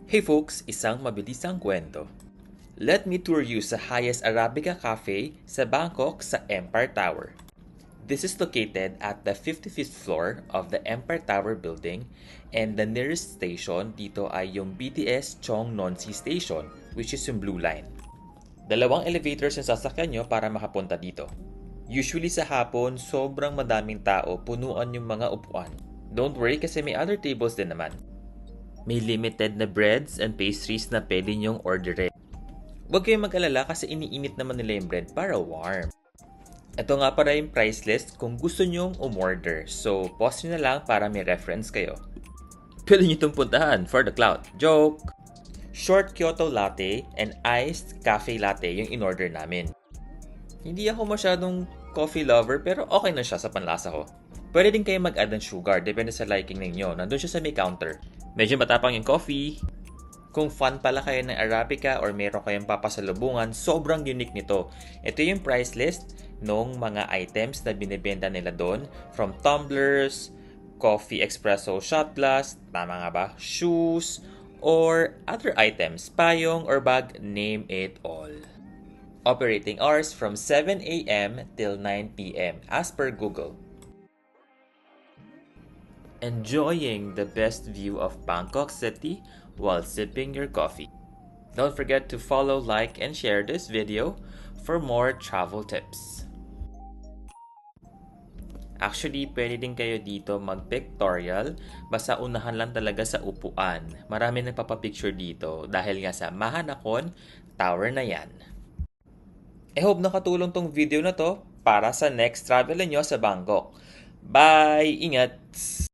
Hey folks, isang mabilisang kwento. Let me tour you sa highest Arabica Cafe sa Bangkok sa Empire Tower. This is located at the 55th floor of the Empire Tower building and the nearest station dito ay yung BTS Chong Nonsi Station, which is yung Blue Line. Dalawang elevators yung sasakyan nyo para makapunta dito. Usually sa hapon, sobrang madaming tao, punuan yung mga upuan. Don't worry kasi may other tables din naman. May limited na breads and pastries na pwede nyong orderin. Huwag kayong mag-alala kasi iniinit naman nila yung bread para warm. Ito nga para yung price list kung gusto nyong umorder. So, pause nyo na lang para may reference kayo. Pwede nyo itong puntahan for the clout. Joke! Short Kyoto latte and iced cafe latte yung in-order namin. Hindi ako masyadong coffee lover pero okay na siya sa panlasa ko. Pwede din kayo mag-add ng sugar, depende sa liking ninyo. Nandun siya sa may counter. Medyo matapang yung coffee. Kung fan pala kayo ng Arabica or meron kayong papasalubungan, sobrang unique nito. Ito yung price list ng mga items na binibenta nila doon. From tumblers, coffee espresso shot glass, tama nga ba, shoes, or other items, payong or bag, name it all. Operating hours from 7 a.m. till 9 p.m. as per Google. Enjoying the best view of Bangkok City while sipping your coffee. Don't forget to follow, like, and share this video for more travel tips. Actually, pwede din kayo dito mag-pictorial, basta unahan lang talaga sa upuan. Marami nagpapapicture dito dahil nga sa Mahanakon Tower na yan. I hope nakatulong tong video na to para sa next travel nyo sa Bangkok. Bye! Ingat!